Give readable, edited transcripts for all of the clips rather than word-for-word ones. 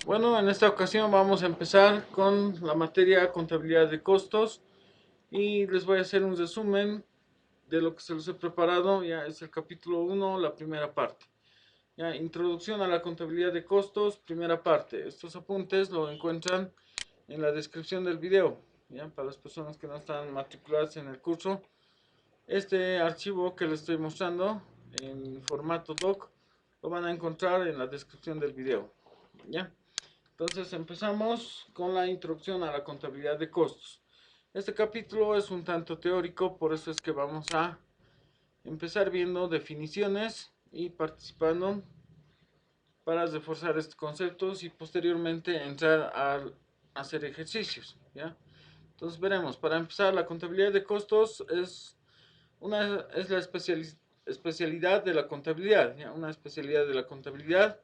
Bueno, en esta ocasión vamos a empezar con la materia contabilidad de costos y les voy a hacer un resumen de lo que se los he preparado. Ya es el capítulo 1, la primera parte. Ya, introducción a la contabilidad de costos, primera parte. Estos apuntes lo encuentran en la descripción del video. Ya, para las personas que no están matriculadas en el curso, este archivo que les estoy mostrando en formato doc lo van a encontrar en la descripción del video. Ya. Entonces empezamos con la introducción a la contabilidad de costos. Este capítulo es un tanto teórico, por eso es que vamos a empezar viendo definiciones y participando para reforzar estos conceptos y posteriormente entrar a hacer ejercicios. ¿Ya? Entonces veremos, para empezar, la contabilidad de costos es la especialidad de la contabilidad, ¿ya? Una especialidad de la contabilidad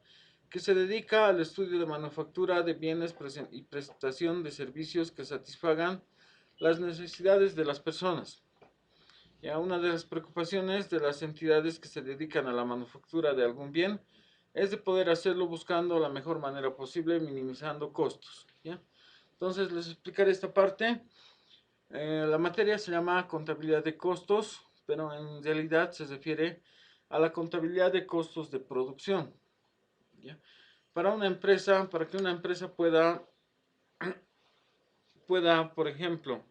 que se dedica al estudio de manufactura de bienes y prestación de servicios que satisfagan las necesidades de las personas. Ya una de las preocupaciones de las entidades que se dedican a la manufactura de algún bien es de poder hacerlo buscando la mejor manera posible, minimizando costos. ¿Ya? Entonces les explicaré esta parte. La materia se llama contabilidad de costos, pero en realidad se refiere a la contabilidad de costos de producción. ¿Ya? Para una empresa, para que una empresa pueda, por ejemplo,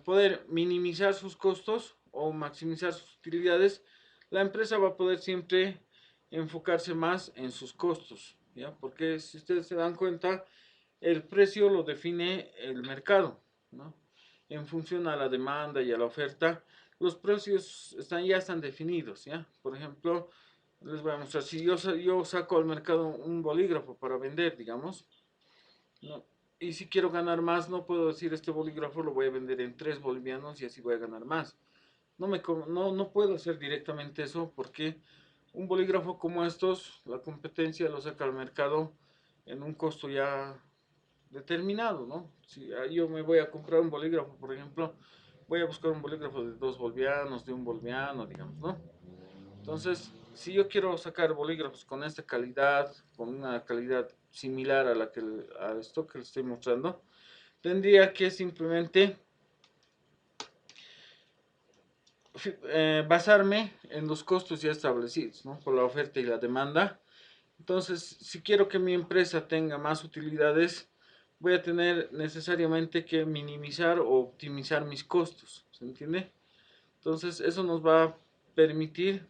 poder minimizar sus costos o maximizar sus utilidades, la empresa va a poder siempre enfocarse más en sus costos, ¿ya? Porque si ustedes se dan cuenta, el precio lo define el mercado, ¿no? En función a la demanda y a la oferta, los precios ya están definidos, ¿ya? Por ejemplo, les voy a mostrar, si yo saco al mercado un bolígrafo para vender, digamos, ¿no? Y si quiero ganar más, no puedo decir este bolígrafo lo voy a vender en 3 bolivianos y así voy a ganar más. No puedo hacer directamente eso porque un bolígrafo como estos, la competencia lo saca al mercado en un costo ya determinado, ¿no? Si yo me voy a comprar un bolígrafo, por ejemplo, voy a buscar un bolígrafo de 2 bolivianos, de un boliviano, digamos, ¿no? Entonces, si yo quiero sacar bolígrafos con esta calidad, con una calidad similar a a esto que les estoy mostrando, tendría que simplemente basarme en los costos ya establecidos, ¿no? Por la oferta y la demanda. Entonces, si quiero que mi empresa tenga más utilidades, voy a tener necesariamente que minimizar o optimizar mis costos, ¿se entiende? Entonces, eso nos va a permitir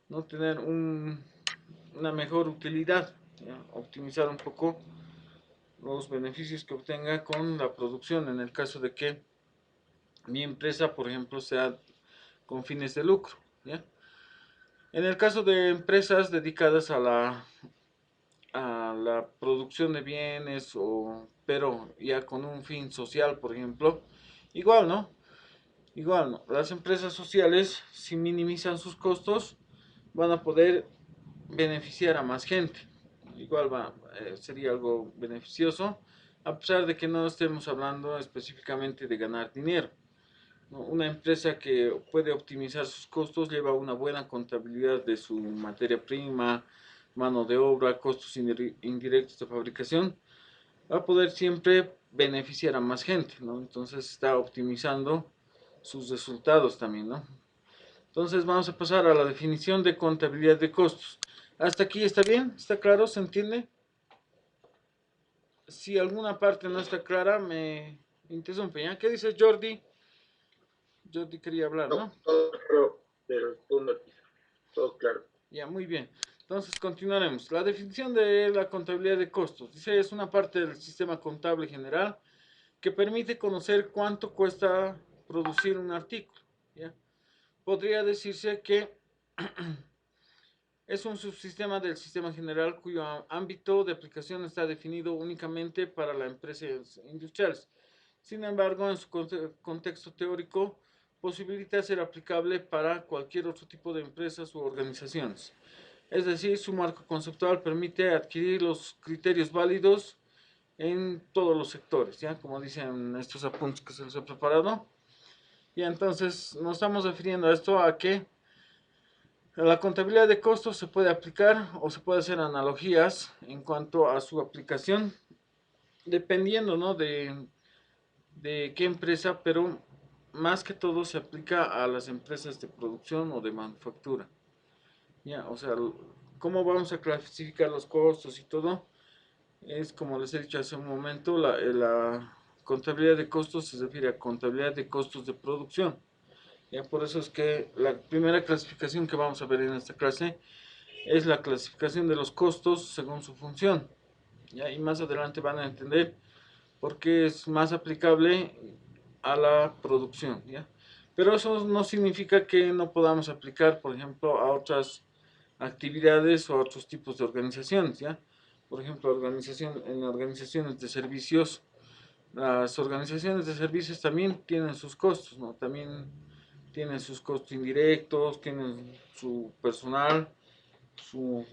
no tener una mejor utilidad, ¿ya? Optimizar un poco los beneficios que obtenga con la producción, en el caso de que mi empresa, por ejemplo, sea con fines de lucro, ¿ya? En el caso de empresas dedicadas a la producción de bienes, pero ya con un fin social, por ejemplo, igual, ¿no? Igual, ¿no? Las empresas sociales, si minimizan sus costos, van a poder beneficiar a más gente. Igual sería algo beneficioso, a pesar de que no estemos hablando específicamente de ganar dinero, ¿no? Una empresa que puede optimizar sus costos lleva una buena contabilidad de su materia prima, mano de obra, costos indirectos de fabricación, va a poder siempre beneficiar a más gente, ¿no? Entonces está optimizando sus resultados también, ¿no? Entonces vamos a pasar a la definición de contabilidad de costos. ¿Hasta aquí está bien? ¿Está claro? ¿Se entiende? Si alguna parte no está clara, me interrumpe, ¿ya? ¿Qué dice Jordi? Jordi quería hablar, No, ¿no? todo claro, pero tú no, todo claro. Ya, muy bien. Entonces continuaremos. La definición de la contabilidad de costos. Dice, es una parte del sistema contable general que permite conocer cuánto cuesta producir un artículo. ¿Ya? Podría decirse que es un subsistema del sistema general cuyo ámbito de aplicación está definido únicamente para las empresas industriales. Sin embargo, en su contexto teórico, posibilita ser aplicable para cualquier otro tipo de empresas u organizaciones. Es decir, su marco conceptual permite adquirir los criterios válidos en todos los sectores, ¿ya? Como dicen estos apuntes que se les he preparado. Y entonces nos estamos refiriendo a esto a que La contabilidad de costos se puede aplicar o se puede hacer analogías en cuanto a su aplicación, dependiendo, ¿no?, de qué empresa, pero más que todo se aplica a las empresas de producción o de manufactura. Ya, o sea, cómo vamos a clasificar los costos y todo, es como les he dicho hace un momento, la contabilidad de costos se refiere a contabilidad de costos de producción. Ya, por eso es que la primera clasificación que vamos a ver en esta clase es la clasificación de los costos según su función. Ya, y más adelante van a entender por qué es más aplicable a la producción. ¿Ya? Pero eso no significa que no podamos aplicar, por ejemplo, a otras actividades o a otros tipos de organizaciones. ¿Ya? Por ejemplo, en organizaciones de servicios, las organizaciones de servicios también tienen sus costos, ¿no? También tienen sus costos indirectos, tienen su personal, su,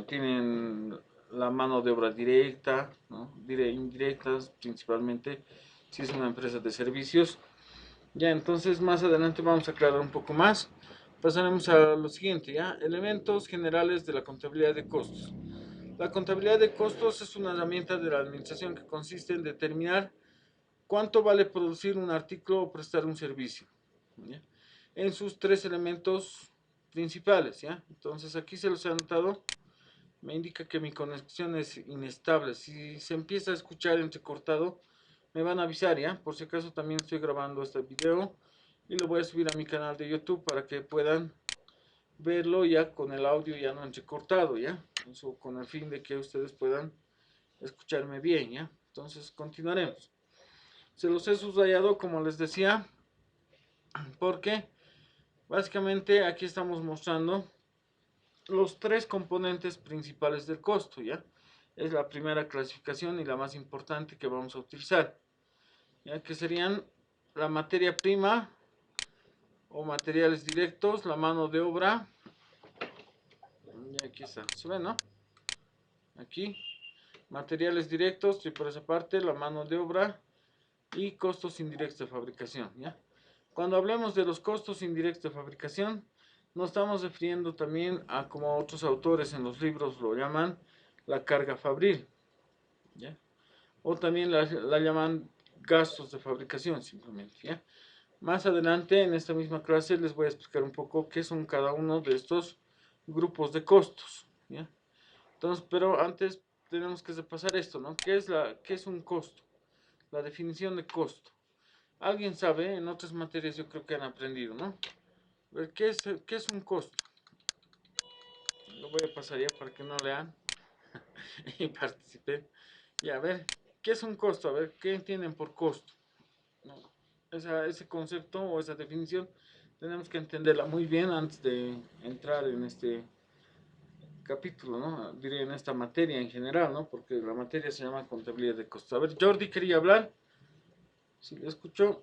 tienen la mano de obra directa, ¿no? Indirectas principalmente, si es una empresa de servicios. Ya, entonces más adelante vamos a aclarar un poco más. Pasaremos a lo siguiente, ¿ya? Elementos generales de la contabilidad de costos. La contabilidad de costos es una herramienta de la administración que consiste en determinar cuánto vale producir un artículo o prestar un servicio, ¿ya?, en sus tres elementos principales. ¿Ya? Entonces aquí se los he anotado. Me indica que mi conexión es inestable. Si se empieza a escuchar entrecortado, me van a avisar, ¿ya? Por si acaso también estoy grabando este video y lo voy a subir a mi canal de YouTube para que puedan verlo ya con el audio ya no entrecortado, ¿ya? Eso con el fin de que ustedes puedan escucharme bien, ¿ya? Entonces continuaremos. Se los he subrayado, como les decía, porque básicamente aquí estamos mostrando los tres componentes principales del costo, ¿ya? Es la primera clasificación y la más importante que vamos a utilizar, ¿ya? Que serían la materia prima o materiales directos, la mano de obra, y aquí está, ¿se ve, no? Aquí, materiales directos, estoy por esa parte, la mano de obra y costos indirectos de fabricación, ¿ya? Cuando hablemos de los costos indirectos de fabricación, nos estamos refiriendo también a, como otros autores en los libros lo llaman, la carga fabril, ¿ya? O también la llaman gastos de fabricación simplemente, ¿ya? Más adelante en esta misma clase les voy a explicar un poco qué son cada uno de estos grupos de costos, ¿ya? Entonces, pero antes tenemos que repasar esto, ¿no? ¿Qué es un costo? La definición de costo. ¿Alguien sabe? En otras materias yo creo que han aprendido, ¿no? A ver, qué es un costo? Lo voy a pasar ya para que no lean y participen. Y a ver, ¿qué es un costo? A ver, ¿qué entienden por costo? ¿No? Ese concepto o esa definición tenemos que entenderla muy bien antes de entrar en este capítulo, ¿no? Diré en esta materia en general, ¿no? Porque la materia se llama contabilidad de costos. A ver, Jordi quería hablar. Si le escucho.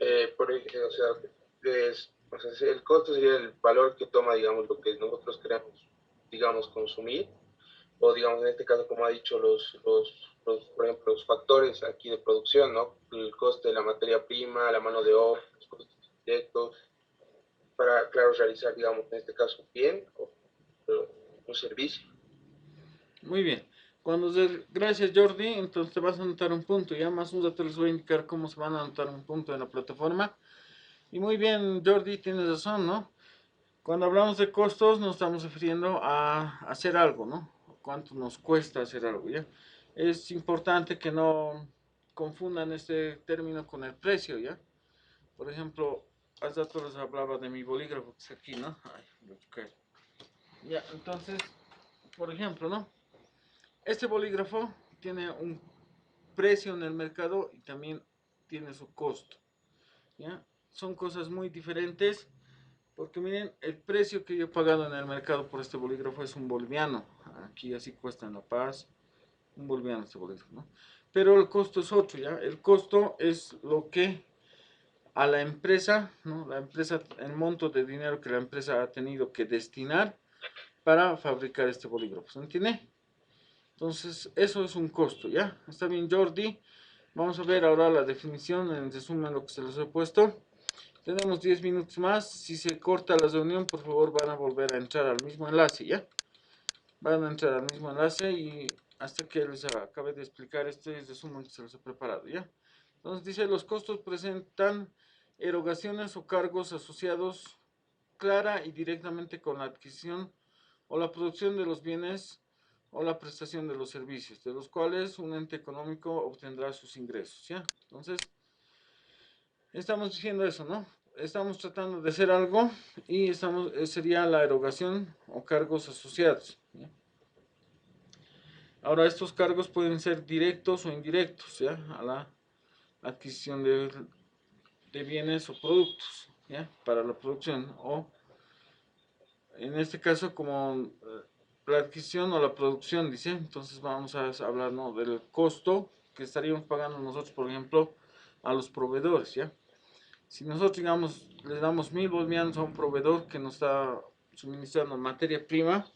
O sea, el costo sería el valor que toma, digamos, lo que nosotros queremos, digamos, consumir, o digamos, en este caso, como ha dicho, por ejemplo, los factores aquí de producción, ¿no? El coste de la materia prima, la mano de obra, los costos directos, para, claro, realizar, digamos, en este caso, bien o un servicio. Muy bien. Gracias Jordi, entonces te vas a anotar un punto. Ya más un rato les voy a indicar cómo se van a anotar un punto en la plataforma. Y muy bien, Jordi, tienes razón, ¿no? Cuando hablamos de costos nos estamos refiriendo a hacer algo, ¿no? Cuánto nos cuesta hacer algo, ¿ya? Es importante que no confundan este término con el precio, ¿ya? Por ejemplo, hace rato les hablaba de mi bolígrafo que es aquí, ¿no? Ay, lo choqué. Ya, entonces, por ejemplo, ¿no? Este bolígrafo tiene un precio en el mercado y también tiene su costo, ¿ya? Son cosas muy diferentes. Porque miren, el precio que yo he pagado en el mercado por este bolígrafo es un boliviano. Aquí así cuesta en La Paz, un boliviano este bolígrafo, ¿no? Pero el costo es otro, ¿ya? El costo es lo que a la empresa, ¿no? La empresa, el monto de dinero que la empresa ha tenido que destinar para fabricar este bolígrafo, ¿se entiende? Entonces, eso es un costo, ¿ya? Está bien, Jordi. Vamos a ver ahora la definición, en resumen lo que se les he puesto. Tenemos 10 minutos más. Si se corta la reunión, por favor van a volver a entrar al mismo enlace, ¿ya? Van a entrar al mismo enlace y hasta que les acabe de explicar este resumen que se los he preparado, ¿ya? Entonces dice, los costos presentan erogaciones o cargos asociados clara y directamente con la adquisición o la producción de los bienes o la prestación de los servicios, de los cuales un ente económico obtendrá sus ingresos, ¿ya? Entonces, estamos diciendo eso, ¿no? Estamos tratando de hacer algo y sería la erogación o cargos asociados, ¿ya? Ahora, estos cargos pueden ser directos o indirectos, ¿ya? A la adquisición de bienes o productos, ¿ya? Para la producción, o en este caso como la adquisición o la producción, dice. Entonces vamos a hablar, ¿no?, del costo que estaríamos pagando nosotros, por ejemplo, a los proveedores, ¿ya? Si nosotros, digamos, le damos 1000 bolivianos a un proveedor que nos está suministrando materia prima,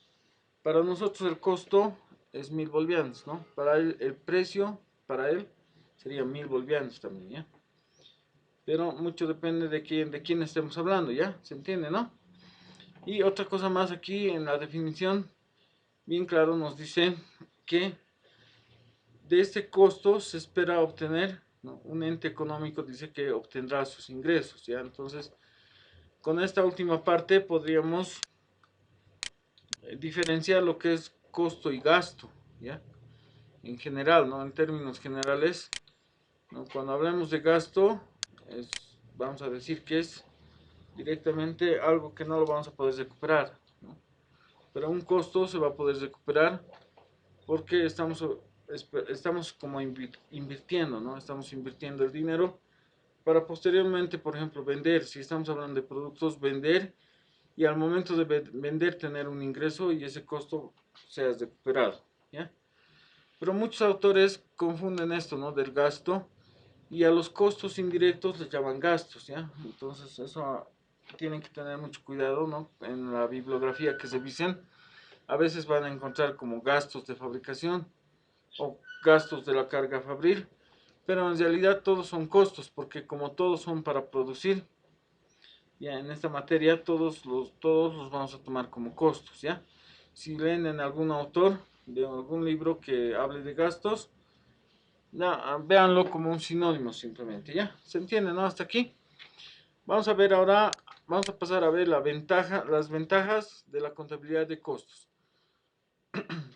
para nosotros el costo es 1000 bolivianos, ¿no? Para él, el precio, para él, sería 1000 bolivianos también, ¿ya? Pero mucho depende de quién estemos hablando, ¿ya? ¿Se entiende, no? Y otra cosa más aquí en la definición, bien claro, nos dice que de este costo se espera obtener, ¿no?, un ente económico dice que obtendrá sus ingresos, ¿ya? Entonces, con esta última parte podríamos diferenciar lo que es costo y gasto, ¿ya? En general, ¿no? En términos generales, ¿no? Cuando hablamos de gasto, vamos a decir que es directamente algo que no lo vamos a poder recuperar, ¿no? Pero un costo se va a poder recuperar porque estamos como invirtiendo, ¿no? Estamos invirtiendo el dinero para posteriormente, por ejemplo, vender. Si estamos hablando de productos, vender y al momento de vender tener un ingreso y ese costo sea recuperado, ¿ya? Pero muchos autores confunden esto, ¿no?, del gasto, y a los costos indirectos les llaman gastos, ¿ya? Entonces eso tienen que tener mucho cuidado, ¿no? En la bibliografía que se revisen, a veces van a encontrar como gastos de fabricación o gastos de la carga fabril, pero en realidad todos son costos, porque como todos son para producir, ya en esta materia todos los vamos a tomar como costos, ¿ya? Si leen en algún autor de algún libro que hable de gastos, ya, véanlo como un sinónimo simplemente, ¿ya? ¿Se entiende, no? Hasta aquí. Vamos a ver ahora, vamos a pasar a ver las ventajas de la contabilidad de costos.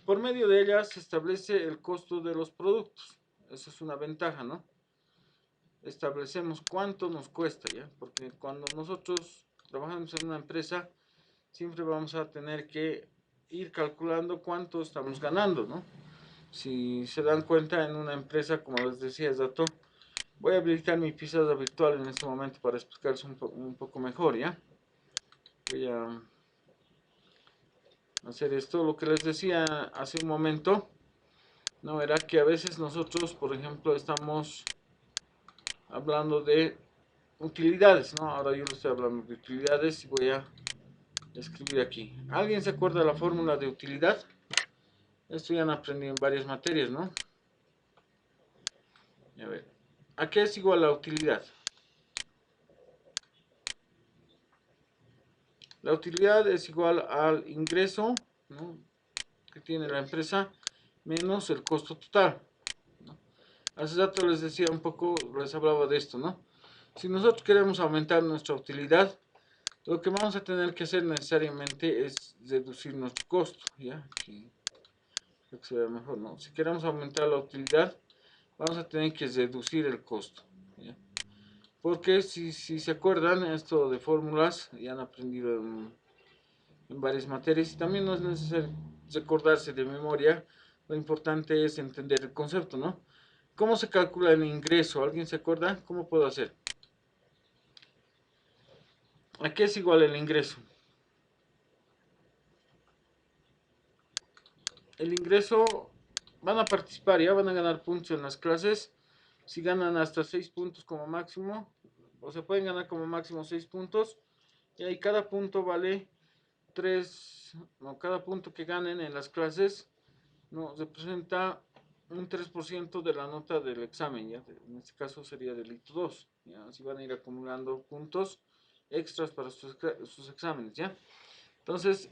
Por medio de ellas se establece el costo de los productos. Esa es una ventaja, ¿no? Establecemos cuánto nos cuesta, ¿ya? Porque cuando nosotros trabajamos en una empresa, siempre vamos a tener que ir calculando cuánto estamos ganando, ¿no? Si se dan cuenta, en una empresa, como les decía hace rato, voy a habilitar mi pizarra virtual en este momento para explicarles un poco mejor, ¿ya? Voy a hacer esto. Lo que les decía hace un momento, no, era que a veces nosotros, por ejemplo, estamos hablando de utilidades, ¿no? Ahora yo les estoy hablando de utilidades y voy a escribir aquí. ¿Alguien se acuerda de la fórmula de utilidad? Esto ya han aprendido en varias materias, ¿no? A ver, ¿a qué es igual la utilidad? La utilidad es igual al ingreso, ¿no?, que tiene la empresa menos el costo total, ¿no? Hace rato les decía un poco, les hablaba de esto, ¿no? Si nosotros queremos aumentar nuestra utilidad, lo que vamos a tener que hacer necesariamente es reducir nuestro costo, ¿ya? Aquí creo que se ve mejor, ¿no? Si queremos aumentar la utilidad, vamos a tener que reducir el costo, ¿ya? Porque si se acuerdan, esto de fórmulas ya han aprendido en varias materias y también no es necesario recordarse de memoria, lo importante es entender el concepto, ¿no? ¿Cómo se calcula el ingreso? ¿Alguien se acuerda? ¿Cómo puedo hacer? ¿A qué es igual el ingreso? El ingreso, van a participar, ya van a ganar puntos en las clases. Si ganan hasta 6 puntos como máximo, o se pueden ganar como máximo 6 puntos, y ahí cada punto vale 3, no, cada punto que ganen en las clases, no, representa un 3% de la nota del examen, ¿ya? En este caso sería delito 2, ¿ya? Así van a ir acumulando puntos extras para sus exámenes, ¿ya? Entonces,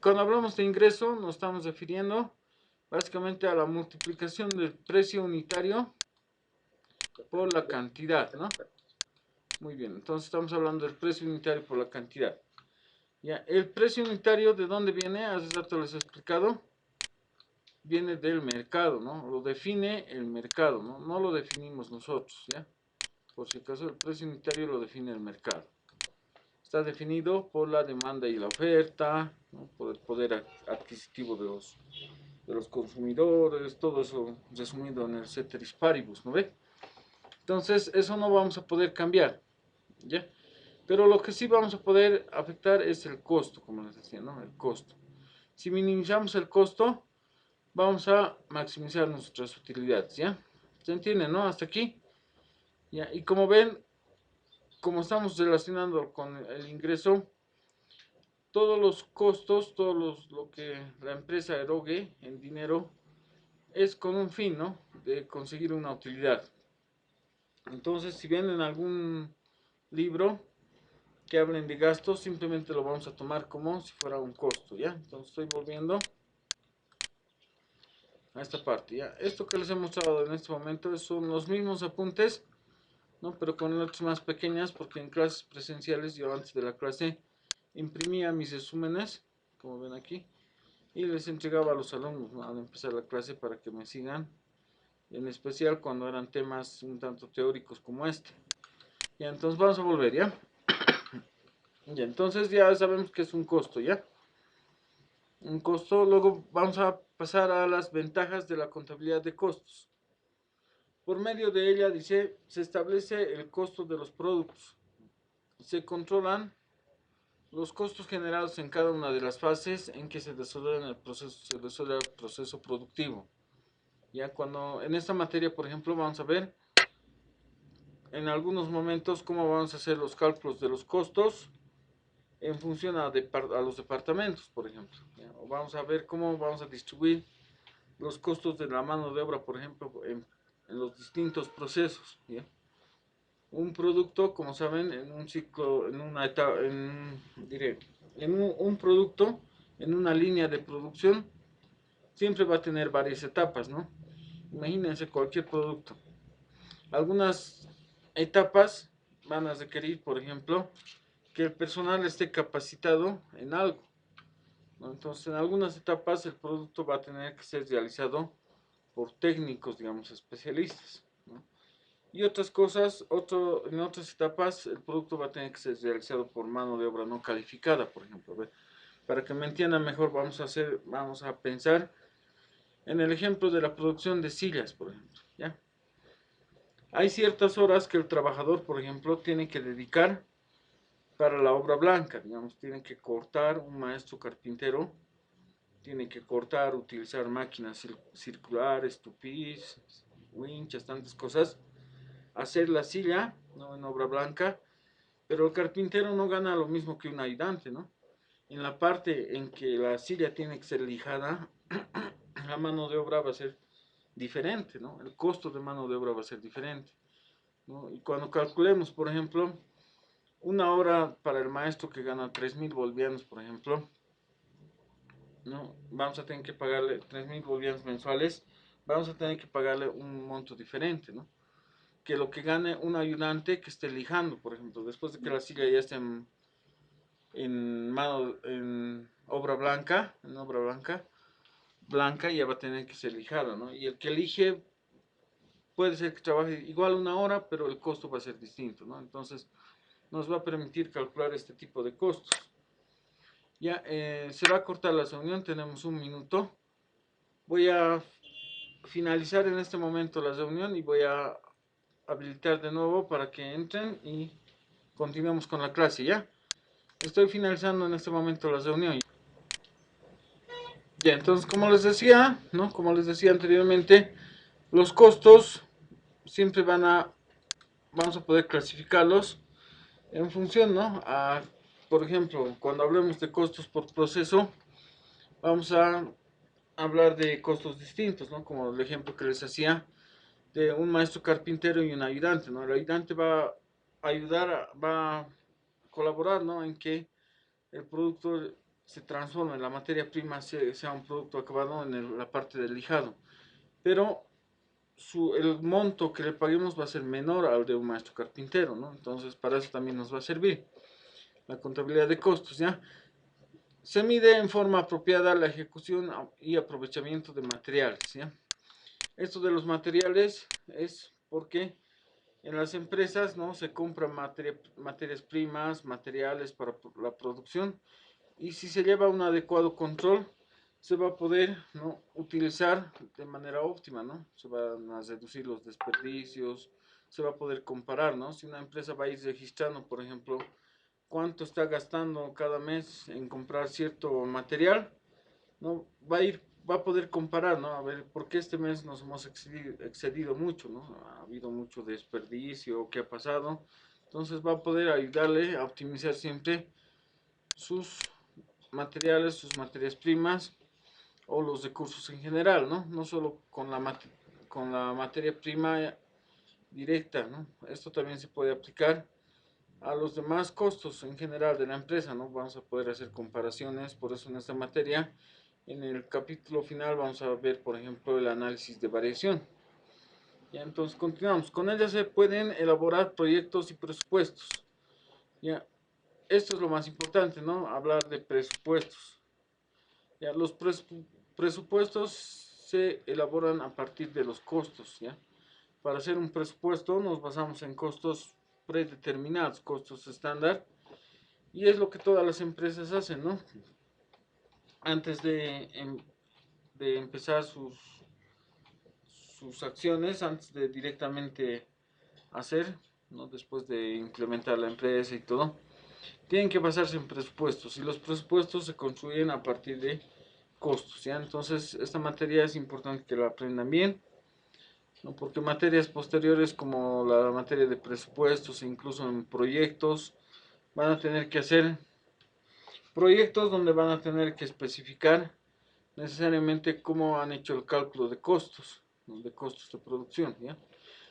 cuando hablamos de ingreso, nos estamos refiriendo básicamente a la multiplicación del precio unitario por la cantidad, ¿no? Muy bien, entonces estamos hablando del precio unitario por la cantidad. Ya, el precio unitario, ¿de dónde viene? Hace rato les he explicado. Viene del mercado, ¿no? Lo define el mercado, ¿no? No lo definimos nosotros, ¿ya? Por si acaso, el precio unitario lo define el mercado. Está definido por la demanda y la oferta, ¿no? Por el poder adquisitivo de los consumidores, todo eso resumido en el ceteris paribus, ¿no ve? Entonces, eso no vamos a poder cambiar, ¿ya? Pero lo que sí vamos a poder afectar es el costo, como les decía, ¿no? El costo. Si minimizamos el costo, vamos a maximizar nuestras utilidades, ¿ya? ¿Se entiende, no? Hasta aquí. ¿Ya? Y como ven, como estamos relacionando con el ingreso, todos los costos, lo que la empresa erogue en dinero, es con un fin, ¿no? De conseguir una utilidad. Entonces, si ven en algún libro que hablen de gastos, simplemente lo vamos a tomar como si fuera un costo, ¿ya? Entonces estoy volviendo a esta parte, ¿ya? Esto que les he mostrado en este momento son los mismos apuntes, ¿no? Pero con letras más pequeñas, porque en clases presenciales yo antes de la clase imprimía mis resúmenes, como ven aquí, y les entregaba a los alumnos, ¿no? Al empezar la clase para que me sigan, en especial cuando eran temas un tanto teóricos como este. Ya, entonces vamos a volver, ¿ya? Ya, entonces ya sabemos que es un costo, ¿ya? Un costo, luego vamos a pasar a las ventajas de la contabilidad de costos. Por medio de ella, dice, se establece el costo de los productos. Se controlan los costos generados en cada una de las fases en que se desarrolla el proceso productivo. Ya cuando en esta materia, por ejemplo, vamos a ver en algunos momentos cómo vamos a hacer los cálculos de los costos en función a los departamentos, por ejemplo. ¿Ya? O vamos a ver cómo vamos a distribuir los costos de la mano de obra, por ejemplo, en los distintos procesos. ¿Ya? Un producto, como saben, en un ciclo, en una etapa, diré, en un producto, en una línea de producción, siempre va a tener varias etapas, ¿no? Imagínense cualquier producto. Algunas etapas van a requerir, por ejemplo, que el personal esté capacitado en algo, ¿no? Entonces, en algunas etapas el producto va a tener que ser realizado por técnicos, digamos, especialistas, ¿no? Y otras cosas, en otras etapas, el producto va a tener que ser realizado por mano de obra no calificada, por ejemplo. Para que me entiendan mejor, vamos a pensar en el ejemplo de la producción de sillas, por ejemplo, ¿ya? Hay ciertas horas que el trabajador, por ejemplo, tiene que dedicar para la obra blanca, digamos, tiene que cortar, un maestro carpintero tiene que cortar, utilizar máquinas circulares, tupís, winchas, tantas cosas, hacer la silla, ¿no? En obra blanca, pero el carpintero no gana lo mismo que un ayudante, ¿no? En la parte en que la silla tiene que ser lijada, la mano de obra va a ser diferente, ¿no? El costo de mano de obra va a ser diferente, ¿no? Y cuando calculemos, por ejemplo, una hora para el maestro que gana 3.000 bolivianos, por ejemplo, ¿no? Vamos a tener que pagarle 3.000 bolivianos mensuales, vamos a tener que pagarle un monto diferente, ¿no? Que lo que gane un ayudante que esté lijando, por ejemplo, después de que la silla ya esté en obra blanca ya va a tener que ser lijada, ¿no? Y el que elige puede ser que trabaje igual una hora, pero el costo va a ser distinto, ¿no? Entonces nos va a permitir calcular este tipo de costos. Ya, se va a cortar la reunión, tenemos un minuto. Voy a finalizar en este momento la reunión y voy a habilitar de nuevo para que entren y continuemos con la clase, ¿ya? Estoy finalizando en este momento la reunión. Ya, entonces como les decía, ¿no? Como les decía anteriormente, los costos siempre vamos a poder clasificarlos en función, ¿no? Por ejemplo, cuando hablemos de costos por proceso, vamos a hablar de costos distintos, ¿no? Como el ejemplo que les hacía de un maestro carpintero y un ayudante, ¿no? El ayudante va a ayudar, va a colaborar, ¿no? En que el producto se transforme, la materia prima sea un producto acabado en la parte del lijado. Pero el monto que le paguemos va a ser menor al de un maestro carpintero, ¿no? Entonces, para eso también nos va a servir la contabilidad de costos, ¿ya? Se mide en forma apropiada la ejecución y aprovechamiento de materiales, ¿ya? Esto de los materiales es porque en las empresas, ¿no? Se compran materias primas, materiales para la producción, y si se lleva un adecuado control, se va a poder, ¿no? Utilizar de manera óptima, ¿no? Se van a reducir los desperdicios, se va a poder comparar, ¿no? Si una empresa va a ir registrando, por ejemplo, cuánto está gastando cada mes en comprar cierto material, ¿no? Va a poder comparar, ¿no? A ver, ¿por qué este mes nos hemos excedido mucho, ¿no? Ha habido mucho desperdicio, ¿qué ha pasado? Entonces va a poder ayudarle a optimizar siempre sus materiales, sus materias primas o los recursos en general, ¿no? No solo con la materia prima directa, ¿no? Esto también se puede aplicar a los demás costos en general de la empresa, ¿no? Vamos a poder hacer comparaciones, por eso en esta materia, en el capítulo final vamos a ver, por ejemplo, el análisis de variación. Ya, entonces continuamos. Con ella se pueden elaborar proyectos y presupuestos. Ya, esto es lo más importante, ¿no? Hablar de presupuestos. Ya, los presupuestos se elaboran a partir de los costos, ¿ya? Para hacer un presupuesto nos basamos en costos predeterminados, costos estándar, y es lo que todas las empresas hacen, ¿no? Antes de empezar sus acciones, antes de directamente hacer, ¿no? Después de implementar la empresa y todo, tienen que basarse en presupuestos, y los presupuestos se construyen a partir de costos, ¿ya? Entonces, esta materia es importante que la aprendan bien, ¿no? Porque materias posteriores como la materia de presupuestos e incluso en proyectos van a tener que hacer proyectos donde van a tener que especificar necesariamente cómo han hecho el cálculo de costos, ¿no? De costos de producción, ¿ya?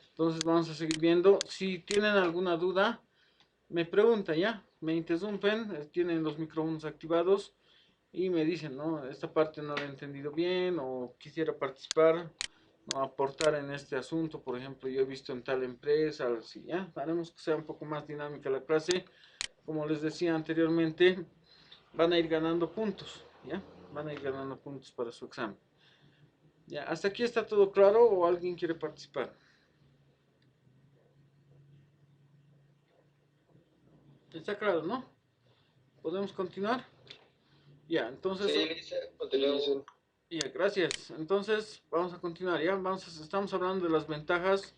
Entonces vamos a seguir viendo. Si tienen alguna duda, me preguntan, ¿ya? Me interrumpen, tienen los micrófonos activados y me dicen, ¿no? Esta parte no la he entendido bien o quisiera participar, ¿no? Aportar en este asunto, por ejemplo, yo he visto en tal empresa, así, ¿ya? Haremos que sea un poco más dinámica la clase. Como les decía anteriormente, van a ir ganando puntos, ¿ya? Van a ir ganando puntos para su examen. ¿Ya? ¿Hasta aquí está todo claro o alguien quiere participar? Está claro, ¿no? ¿Podemos continuar? Ya, entonces... Sí, Lisa, continuamos. Ya, gracias. Entonces, vamos a continuar, ¿ya? Estamos hablando de las ventajas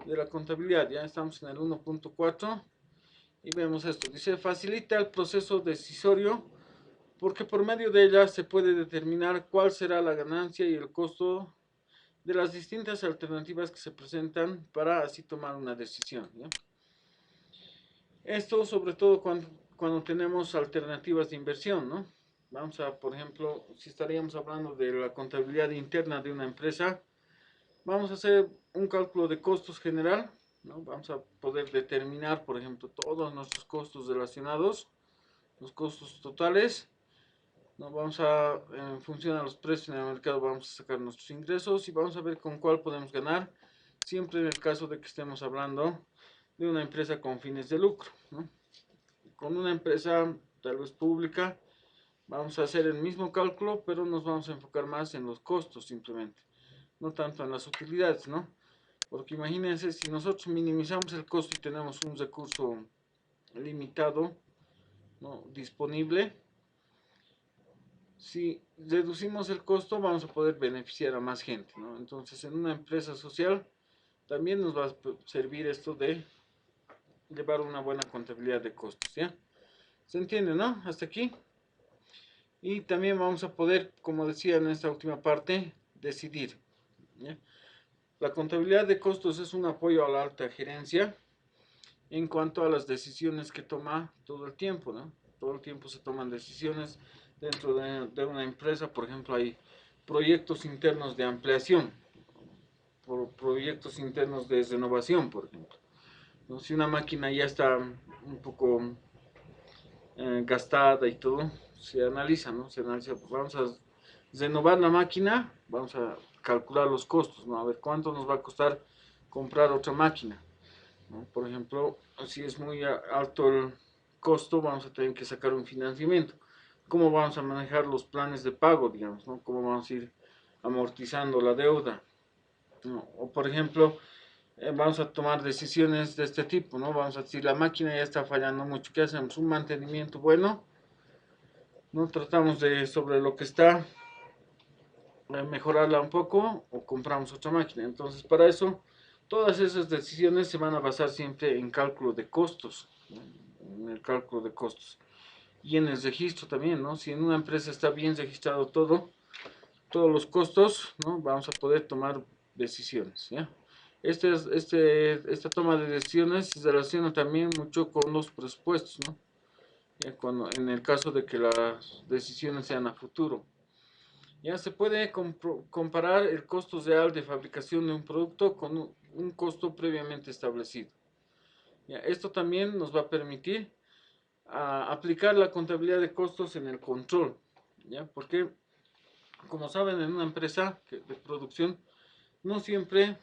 de la contabilidad, ya estamos en el 1.4 y vemos esto. Dice, facilita el proceso decisorio porque por medio de ella se puede determinar cuál será la ganancia y el costo de las distintas alternativas que se presentan para así tomar una decisión, ¿ya? Esto sobre todo cuando tenemos alternativas de inversión, ¿no? Vamos a, por ejemplo, si estaríamos hablando de la contabilidad interna de una empresa, vamos a hacer un cálculo de costos general, ¿no? Vamos a poder determinar, por ejemplo, todos nuestros costos relacionados, los costos totales, ¿no? Vamos a, en función a los precios en el mercado, vamos a sacar nuestros ingresos y vamos a ver con cuál podemos ganar, siempre en el caso de que estemos hablando de una empresa con fines de lucro, ¿no? Con una empresa tal vez pública, vamos a hacer el mismo cálculo, pero nos vamos a enfocar más en los costos simplemente, no tanto en las utilidades, ¿no? Porque imagínense, si nosotros minimizamos el costo y tenemos un recurso limitado, ¿no? Disponible, si reducimos el costo vamos a poder beneficiar a más gente, ¿no? Entonces en una empresa social también nos va a servir esto de llevar una buena contabilidad de costos, ¿ya? ¿Se entiende, no? Hasta aquí. Y también vamos a poder, como decía en esta última parte, decidir, ¿ya? La contabilidad de costos es un apoyo a la alta gerencia en cuanto a las decisiones que toma todo el tiempo, ¿no? Todo el tiempo se toman decisiones dentro de una empresa, por ejemplo, hay proyectos internos de ampliación, por proyectos internos de renovación, por ejemplo. ¿No? Si una máquina ya está un poco gastada y todo, se analiza, ¿no? Se analiza, vamos a renovar la máquina, vamos a calcular los costos, ¿no? A ver cuánto nos va a costar comprar otra máquina, ¿no? Por ejemplo, si es muy alto el costo, vamos a tener que sacar un financiamiento. ¿Cómo vamos a manejar los planes de pago, digamos, ¿no? ¿Cómo vamos a ir amortizando la deuda? ¿No? O por ejemplo, vamos a tomar decisiones de este tipo, ¿no? Vamos a decir, la máquina ya está fallando mucho, ¿qué hacemos? Un mantenimiento bueno, ¿no? Tratamos de, sobre lo que está, mejorarla un poco o compramos otra máquina. Entonces, para eso, todas esas decisiones se van a basar siempre en cálculo de costos, ¿no? En el cálculo de costos. Y en el registro también, ¿no? Si en una empresa está bien registrado todo, todos los costos, ¿no? Vamos a poder tomar decisiones, ¿ya? Esta toma de decisiones se relaciona también mucho con los presupuestos, ¿no? Ya cuando, en el caso de que las decisiones sean a futuro. Ya se puede comparar el costo real de fabricación de un producto con un costo previamente establecido. Ya, esto también nos va a permitir aplicar la contabilidad de costos en el control, ¿ya? Porque, como saben, en una empresa de producción no siempre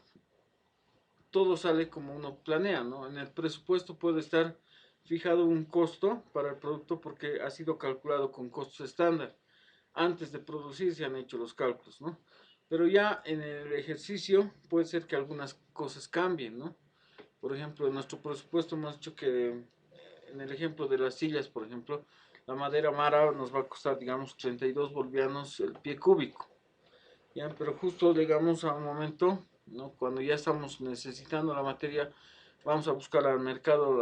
todo sale como uno planea, ¿no? En el presupuesto puede estar fijado un costo para el producto porque ha sido calculado con costos estándar. Antes de producir se han hecho los cálculos, ¿no? Pero ya en el ejercicio puede ser que algunas cosas cambien, ¿no? Por ejemplo, en nuestro presupuesto hemos dicho que en el ejemplo de las sillas, por ejemplo, la madera mara nos va a costar, digamos, 32 bolivianos el pie cúbico. ¿Ya? Pero justo llegamos a un momento, ¿no? Cuando ya estamos necesitando la materia, vamos a buscar al mercado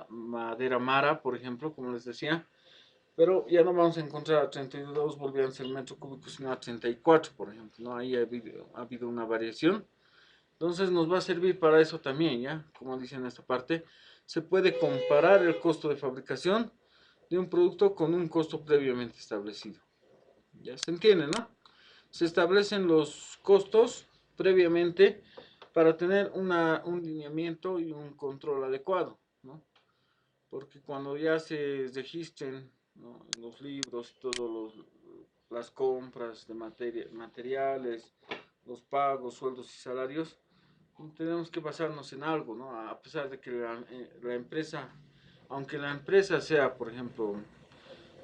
madera mara, por ejemplo, como les decía, pero ya no vamos a encontrar a 32 bolivianos el metro cúbico, sino a 34, por ejemplo, ¿no? Ahí ha habido una variación. Entonces nos va a servir para eso también, ¿ya? Como dice en esta parte, se puede comparar el costo de fabricación de un producto con un costo previamente establecido. ¿Ya se entiende, no? Se establecen los costos previamente para tener un lineamiento y un control adecuado, ¿no? Porque cuando ya se registren, ¿no? En los libros y todas las compras de materiales, los pagos, sueldos y salarios, tenemos que basarnos en algo, ¿no? A pesar de que la empresa, aunque la empresa sea, por ejemplo,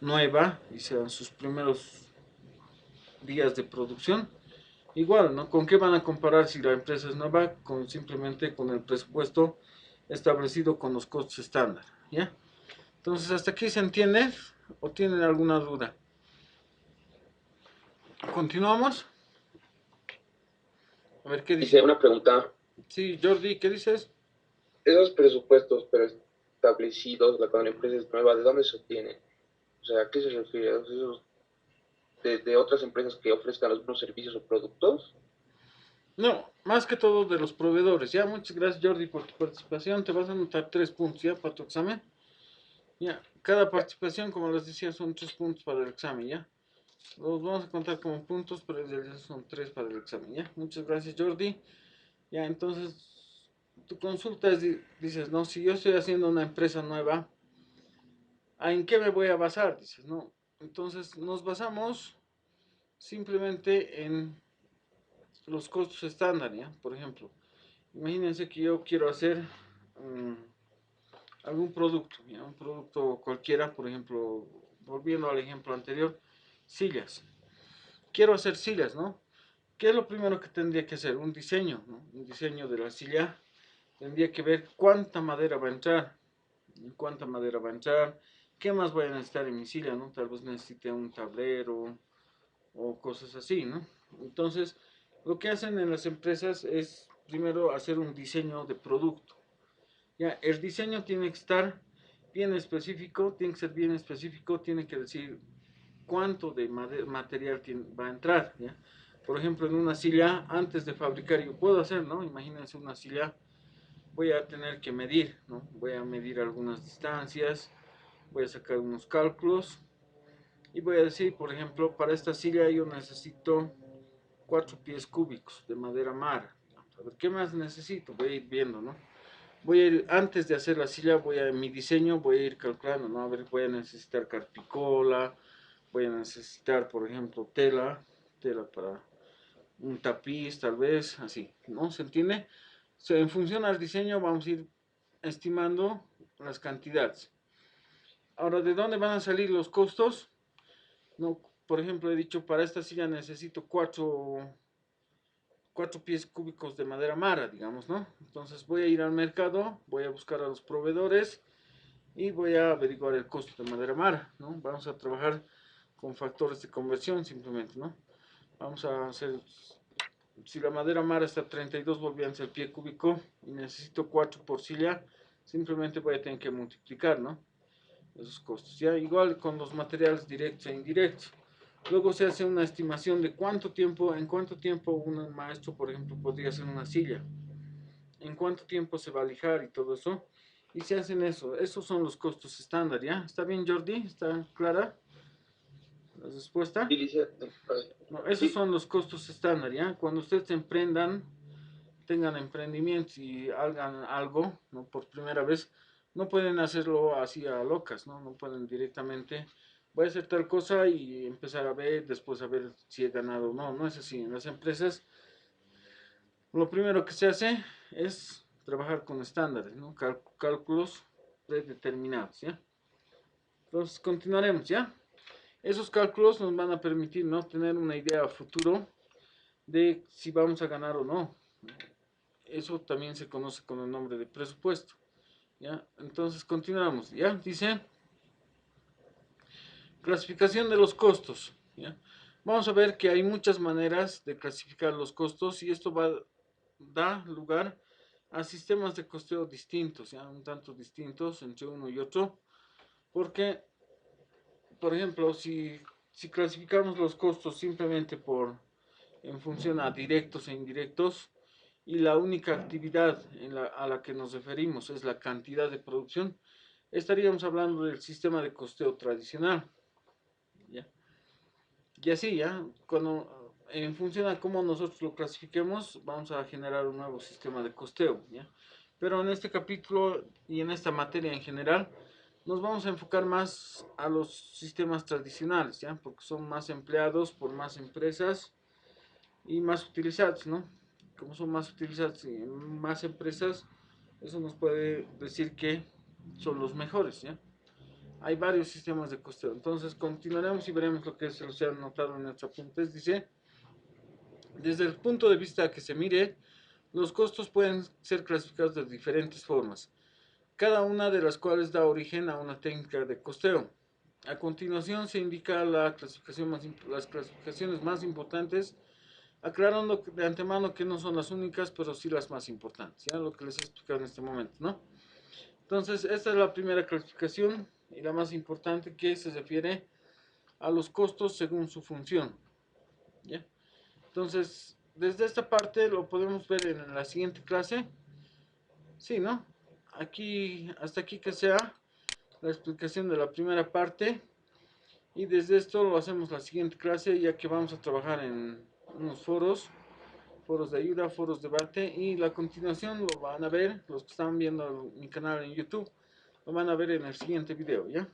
nueva y sean sus primeros días de producción, igual, ¿no? ¿Con qué van a comparar si la empresa es nueva? Con simplemente con el presupuesto establecido con los costos estándar, ¿ya? Entonces, ¿hasta aquí se entiende? ¿O tienen alguna duda? ¿Continuamos? A ver, ¿qué Dice dice? una pregunta. Sí, Jordi, ¿qué dices? Esos presupuestos pero establecidos, cuando la empresa es nueva, ¿de dónde se obtienen? O sea, ¿a qué se refiere? ¿Esos de otras empresas que ofrezcan los mismos servicios o productos? No, más que todo de los proveedores. Ya, muchas gracias Jordi por tu participación. Te vas a anotar 3 puntos ya para tu examen. Ya, cada participación, como les decía, son 3 puntos para el examen, ¿ya? Los vamos a contar como puntos, pero en realidad son 3 para el examen, ¿ya? Muchas gracias Jordi. Ya, entonces, tu consulta es, dices, no, si yo estoy haciendo una empresa nueva, ¿en qué me voy a basar? Dices, no. Entonces, nos basamos simplemente en los costos estándar, ¿ya? Por ejemplo, imagínense que yo quiero hacer algún producto, ¿ya? Un producto cualquiera, por ejemplo, volviendo al ejemplo anterior, sillas. Quiero hacer sillas, ¿no? ¿Qué es lo primero que tendría que hacer? Un diseño, ¿no? Un diseño de la silla. Tendría que ver cuánta madera va a entrar, cuánta madera va a entrar, qué más voy a necesitar en mi silla, ¿no? Tal vez necesite un tablero o cosas así, ¿no? Entonces, lo que hacen en las empresas es primero hacer un diseño de producto. Ya, el diseño tiene que estar bien específico, tiene que ser bien específico, tiene que decir cuánto de material va a entrar, ¿ya? Por ejemplo, en una silla, antes de fabricar, yo puedo hacer, ¿no? Imagínense una silla, voy a tener que medir, ¿no? Voy a medir algunas distancias, voy a sacar unos cálculos, y voy a decir, por ejemplo, para esta silla yo necesito 4 pies cúbicos de madera mara. A ver, ¿qué más necesito? Voy a ir viendo, ¿no? Voy a ir, antes de hacer la silla, mi diseño, voy a ir calculando, ¿no? A ver, voy a necesitar carpicola, voy a necesitar, por ejemplo, tela para un tapiz, tal vez, así, ¿no? ¿Se entiende? O sea, en función al diseño vamos a ir estimando las cantidades. Ahora, ¿de dónde van a salir los costos? No, por ejemplo, he dicho, para esta silla necesito 4 pies cúbicos de madera mara, digamos, ¿no? Entonces voy a ir al mercado, voy a buscar a los proveedores y voy a averiguar el costo de madera mara, ¿no? Vamos a trabajar con factores de conversión simplemente, ¿no? Vamos a hacer, si la madera mara está a 32 bolivianos el pie cúbico y necesito 4 por silla, simplemente voy a tener que multiplicar, ¿no? Esos costos, ¿ya? Igual con los materiales directos e indirectos. Luego se hace una estimación de en cuánto tiempo un maestro, por ejemplo, podría hacer una silla, en cuánto tiempo se va a lijar y todo eso. Y se hacen eso, esos son los costos estándar, ¿ya? ¿Está bien, Jordi? ¿Está clara la respuesta? Sí, dice, No, esos sí, son los costos estándar, ¿ya? Cuando ustedes emprendan, tengan emprendimiento y hagan algo, ¿no? Por primera vez, no pueden hacerlo así a locas, ¿no? No pueden directamente, voy a hacer tal cosa y empezar a ver, después a ver si he ganado o no. No es así. En las empresas, lo primero que se hace es trabajar con estándares, ¿no? Cálculos predeterminados, ¿ya? Entonces, continuaremos, ¿ya? Esos cálculos nos van a permitir, ¿no? Tener una idea a futuro de si vamos a ganar o no. Eso también se conoce con el nombre de presupuesto. ¿Ya? Entonces continuamos. ¿Ya? Dice clasificación de los costos. ¿Ya? Vamos a ver que hay muchas maneras de clasificar los costos y esto da lugar a sistemas de costeo distintos, ¿ya? Un tanto distintos entre uno y otro, porque, por ejemplo, si clasificamos los costos simplemente en función a directos e indirectos, y la única actividad a la que nos referimos es la cantidad de producción, estaríamos hablando del sistema de costeo tradicional. ¿Ya? Y así, ¿ya? Cuando, en función a cómo nosotros lo clasifiquemos, vamos a generar un nuevo sistema de costeo. ¿Ya? Pero en este capítulo y en esta materia en general, nos vamos a enfocar más a los sistemas tradicionales, ¿ya? Porque son más empleados por más empresas y más utilizados, ¿no? Como son más utilizados en más empresas, eso nos puede decir que son los mejores, ¿ya? Hay varios sistemas de costeo. Entonces continuaremos y veremos lo que se los ha notado en nuestros apuntes. Dice, desde el punto de vista que se mire, los costos pueden ser clasificados de diferentes formas, cada una de las cuales da origen a una técnica de costeo. A continuación se indica las clasificaciones más importantes, aclarando de antemano que no son las únicas, pero sí las más importantes, ya lo que les he explicado en este momento, ¿no? Entonces, esta es la primera clasificación y la más importante, que se refiere a los costos según su función, ¿ya? Entonces, desde esta parte lo podemos ver en la siguiente clase, sí, ¿no? Aquí, hasta aquí que sea la explicación de la primera parte, y desde esto lo hacemos la siguiente clase, ya que vamos a trabajar en unos foros de ayuda, foros de debate, y la continuación lo van a ver, los que están viendo mi canal en YouTube, lo van a ver en el siguiente video, ¿ya?